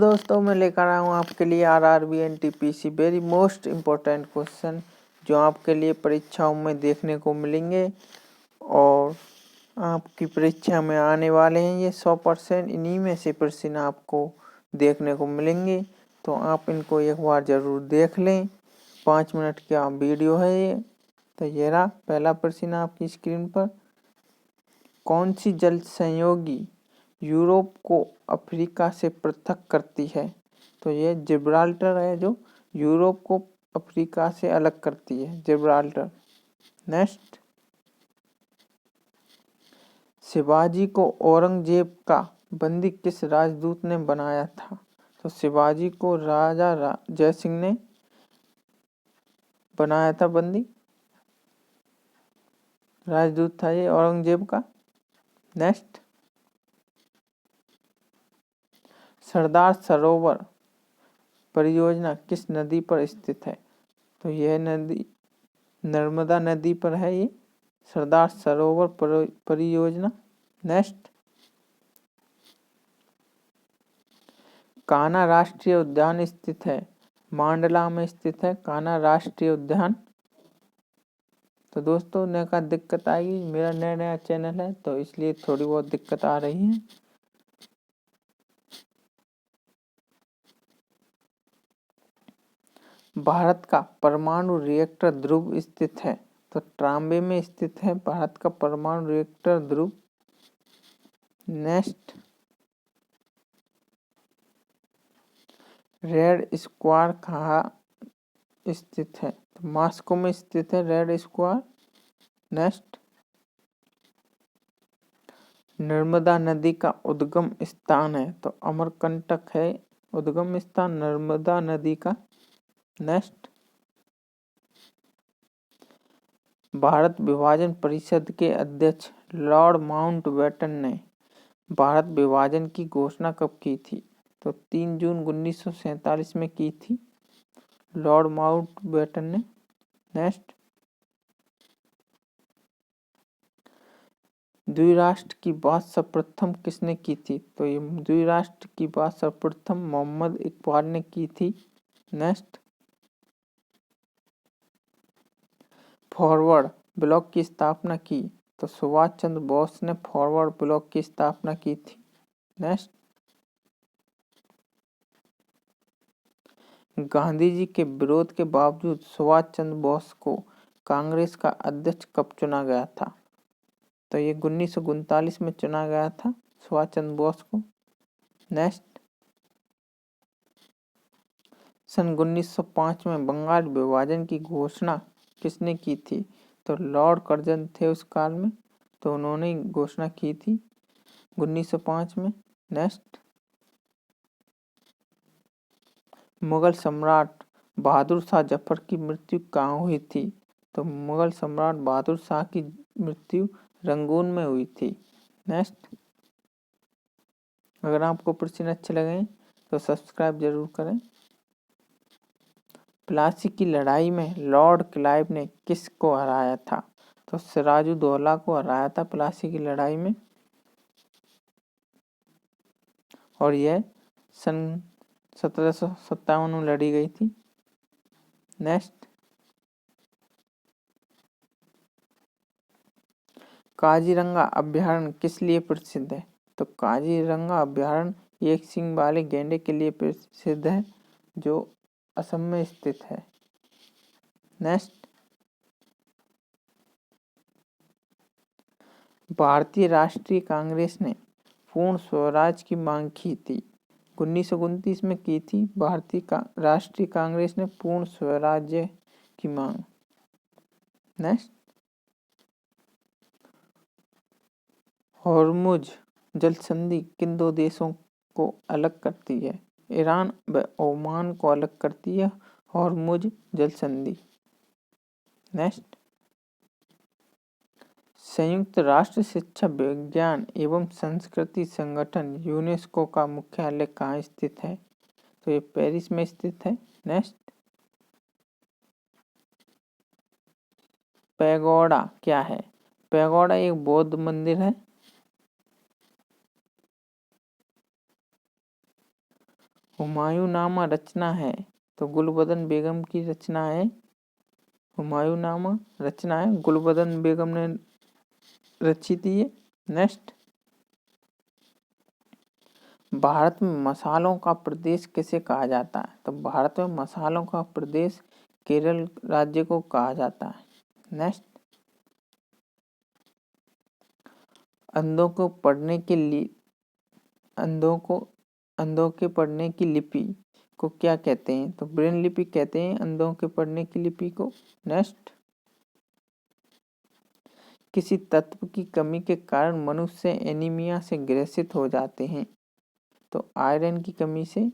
दोस्तों मैं लेकर आया हूँ आपके लिए RRB NTPC very most important question जो आपके लिए परीक्षाओं में देखने को मिलेंगे और आपकी परीक्षा में आने वाले हैं। ये 100% इन्हीं में से प्रश्न आपको देखने को मिलेंगे, तो आप इनको एक बार ज़रूर देख लें। 5 मिनट का वीडियो है ये। तो ये रहा पहला प्रश्न आपकी स्क्रीन पर। कौन सी जल संयोगी यूरोप को अफ्रीका से पृथक करती है? तो ये जिब्राल्टर है जो यूरोप को अफ्रीका से अलग करती है, जिब्राल्टर। नेक्स्ट, शिवाजी को औरंगजेब का बंदी किस राजदूत ने बनाया था? तो शिवाजी को राजा जय सिंह ने बनाया था बंदी, राजदूत था ये औरंगजेब का। नेक्स्ट, सरदार सरोवर परियोजना किस नदी पर स्थित है? तो यह नदी नर्मदा नदी पर है ये सरदार सरोवर परियोजना। नेक्स्ट, कान्हा राष्ट्रीय उद्यान स्थित है मांडला में स्थित है कान्हा राष्ट्रीय उद्यान। तो दोस्तों ने का दिक्कत आएगी, मेरा नया चैनल है तो इसलिए थोड़ी बहुत दिक्कत आ रही है। भारत का परमाणु रिएक्टर ध्रुव स्थित है? तो ट्राम्बे में स्थित है भारत का परमाणु रिएक्टर ध्रुव। नेक्स्ट, रेड स्क्वायर कहाँ स्थित है? तो मॉस्को में स्थित है रेड स्क्वायर। नेक्स्ट, नर्मदा नदी का उद्गम स्थान है? तो अमरकंटक है उद्गम स्थान नर्मदा नदी का। नेक्स्ट, भारत विभाजन परिषद के अध्यक्ष लॉर्ड माउंटबेटन ने भारत विभाजन की घोषणा कब की थी? तो 3 जून 1947 में की थी लॉर्ड माउंटबेटन ने। नेक्स्ट, द्विराष्ट्र की बात सर्वप्रथम किसने की थी? तो ये द्विराष्ट्र की बात सर्वप्रथम मोहम्मद इकबाल ने की थी। नेक्स्ट, फॉरवर्ड ब्लॉक की स्थापना की? तो सुभाष चंद्र बोस ने फॉरवर्ड ब्लॉक की स्थापना की थी। नेक्स्ट, गांधी जी के विरोध के बावजूद सुभाष चंद्र बोस को कांग्रेस का अध्यक्ष कब चुना गया था? तो ये 1939 में चुना गया था सुभाष चंद्र बोस को। नेक्स्ट, सन 1905 में बंगाल विभाजन की घोषणा किसने की थी? तो लॉर्ड कर्जन थे उस काल में, तो उन्होंने घोषणा की थी 1905 में। नेक्स्ट, मुगल सम्राट बहादुर शाह जफर की मृत्यु कहाँ हुई थी? तो मुगल सम्राट बहादुर शाह की मृत्यु रंगून में हुई थी। नेक्स्ट, अगर आपको प्रश्न अच्छे लगे तो सब्सक्राइब जरूर करें। प्लासी की लड़ाई में लॉर्ड क्लाइव ने किसको हराया था? तो सिराजुद्दौला को हराया था प्लासी की लड़ाई में, और यह सन 1757 में लड़ी गई थी। नेक्स्ट, काजीरंगा अभ्यारण्य किस लिए प्रसिद्ध है? तो काजीरंगा अभ्यारण्य एक सींग वाले गैंडे के लिए प्रसिद्ध है जो असम में स्थित है। नेक्स्ट, भारतीय राष्ट्रीय कांग्रेस ने पूर्ण स्वराज की मांग की थी? 1929 में की थी भारतीय राष्ट्रीय कांग्रेस ने पूर्ण स्वराज्य की मांग। नेक्स्ट, हॉर्मुज जल संधि किन दो देशों को अलग करती है? ईरान व ओमान को अलग करती है हॉर्मुज जल संधि। नेक्स्ट, संयुक्त राष्ट्र शिक्षा विज्ञान एवं संस्कृति संगठन यूनेस्को का मुख्यालय कहाँ स्थित है? तो ये पेरिस में स्थित है। नेक्स्ट, पैगोडा क्या है? पैगोडा एक बौद्ध मंदिर है। हुमायूंनामा रचना है, तो गुलबदन बेगम की रचना है। हुमायूंनामा रचना है, गुलबदन बेगम ने रची थी ये। नेक्स्ट, भारत में मसालों का प्रदेश किसे कहा जाता है? तो भारत में मसालों का प्रदेश केरल राज्य को कहा जाता है। नेक्स्ट, अंधों को पढ़ने के लिए अंधों के पढ़ने की लिपि को क्या कहते हैं? तो ब्रेन लिपि कहते हैं अंधों के पढ़ने की लिपि को। नेक्स्ट, किसी तत्व की कमी के कारण मनुष्य एनीमिया से ग्रसित हो जाते हैं? तो आयरन की कमी से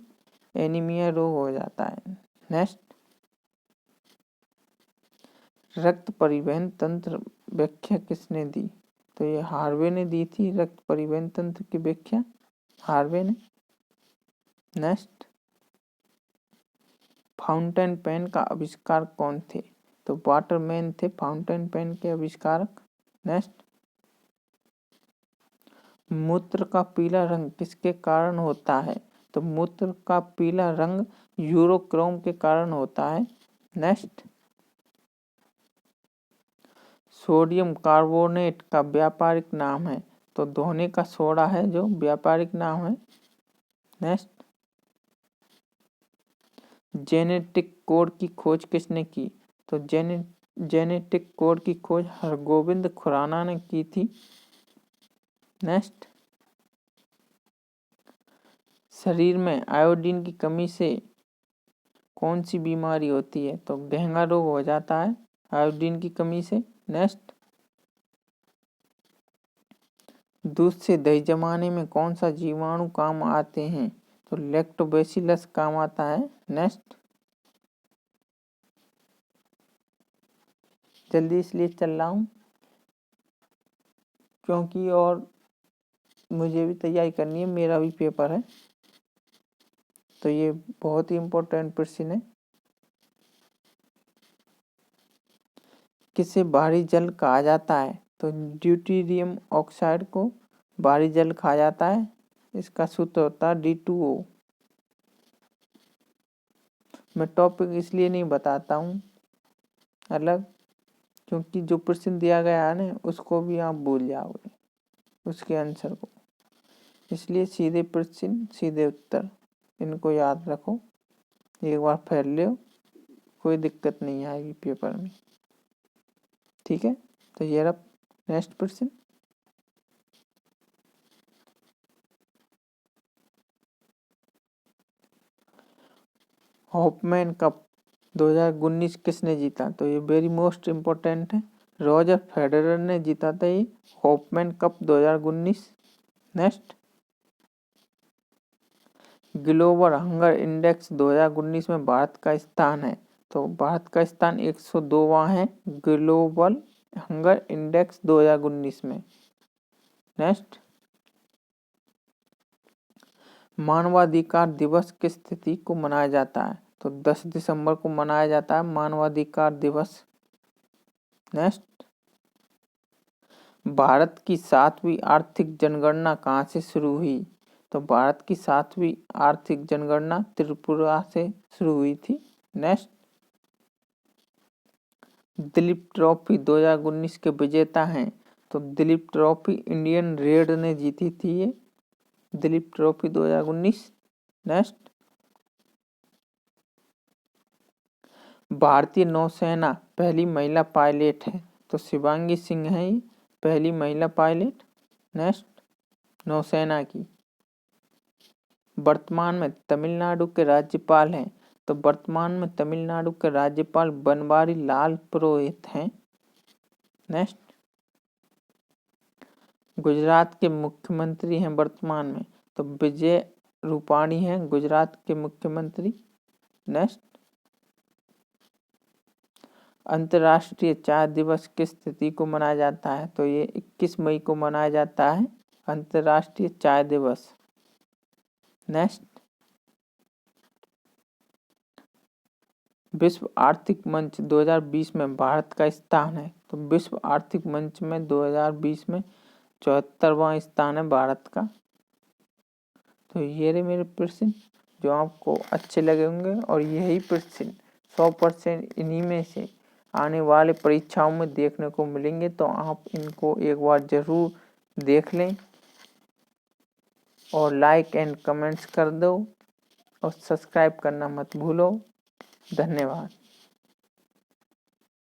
एनीमिया रोग हो जाता है। नेक्स्ट, रक्त परिवहन तंत्र व्याख्या किसने दी? तो ये हार्वे ने दी थी रक्त परिवहन तंत्र की व्याख्या, हार्वे ने। नेक्स्ट, फाउंटेन पेन का आविष्कार कौन थे? तो वाटरमैन थे फाउंटेन पेन के आविष्कारक। नेक्स्ट, मूत्र का पीला रंग किसके कारण होता है? तो मूत्र का पीला रंग यूरोक्रोम के कारण होता है। नेक्स्ट, सोडियम कार्बोनेट का व्यापारिक नाम है? तो धोने का सोडा है जो व्यापारिक नाम है। नेक्स्ट, जेनेटिक कोड की खोज किसने की? तो जेनेटिक कोड की खोज हरगोविंद खुराना ने की थी। नेक्स्ट, शरीर में आयोडीन की कमी से कौन सी बीमारी होती है? तो घेंगा रोग हो जाता है आयोडीन की कमी से। नेक्स्ट, दूध से दही जमाने में कौन सा जीवाणु काम आते हैं? तो लैक्टोबैसिलस काम आता है। नेक्स्ट, जल्दी इसलिए चल रहा हूँ क्योंकि और मुझे भी तैयारी करनी है, मेरा भी पेपर है, तो ये बहुत ही इम्पोर्टेंट प्रश्न है। किसे भारी जल कहा जाता है? तो ड्यूटेरियम ऑक्साइड को भारी जल कहा जाता है। इसका सूत्र होता है D2O। मैं टॉपिक इसलिए नहीं बताता हूँ अलग, क्योंकि जो प्रश्न दिया गया है ना उसको भी आप भूल जाओगे, उसके आंसर को। इसलिए सीधे प्रश्न सीधे उत्तर, इनको याद रखो, एक बार पढ़ लो, कोई दिक्कत नहीं आएगी पेपर में। ठीक है, तो ये रहा नेक्स्ट प्रश्न। हॉपमैन कप 2019 किसने जीता? तो ये वेरी मोस्ट इम्पोर्टेंट है, रॉजर फेडरर ने जीता था ये Hopman Cup 2019। Next, global hunger index 2019 में भारत का स्थान है? तो भारत का स्थान 102वां है ग्लोबल हंगर इंडेक्स 2019 में। नेक्स्ट, मानवाधिकार दिवस किस तिथि को मनाया जाता है? तो 10 दिसंबर को मनाया जाता है मानवाधिकार दिवस। नेक्स्ट, भारत की 7वीं आर्थिक जनगणना कहाँ से शुरू हुई? तो भारत की 7वीं आर्थिक जनगणना त्रिपुरा से शुरू हुई थी। नेक्स्ट, दिलीप ट्रॉफी 2019 के विजेता हैं? तो दिलीप ट्रॉफी इंडियन रेड ने जीती थी ये दिलीप ट्रॉफी 2019। नेक्स्ट, भारतीय नौसेना पहली महिला पायलट है? तो शिवांगी सिंह है ये पहली महिला पायलट। नेक्स्ट, नौसेना की। वर्तमान में तमिलनाडु के राज्यपाल हैं? तो वर्तमान में तमिलनाडु के राज्यपाल बनवारी लाल पुरोहित हैं। नेक्स्ट, गुजरात के मुख्यमंत्री हैं वर्तमान में? तो विजय रूपाणी हैं गुजरात के मुख्यमंत्री। नेक्स्ट, अंतर्राष्ट्रीय चाय दिवस किस तिथि को मनाया जाता है? तो ये 21 मई को मनाया जाता है अंतर्राष्ट्रीय चाय दिवस। नेक्स्ट, विश्व आर्थिक मंच 2020 में भारत का स्थान है? तो विश्व आर्थिक मंच में 2020 में 74वां स्थान है भारत का। तो ये रहे मेरे प्रश्न। जो आपको अच्छे लगे होंगे और यही 100% इन्हीं में से आने वाले परीक्षाओं में देखने को मिलेंगे। तो आप इनको एक बार ज़रूर देख लें और लाइक एंड कमेंट्स कर दो और सब्सक्राइब करना मत भूलो। धन्यवाद।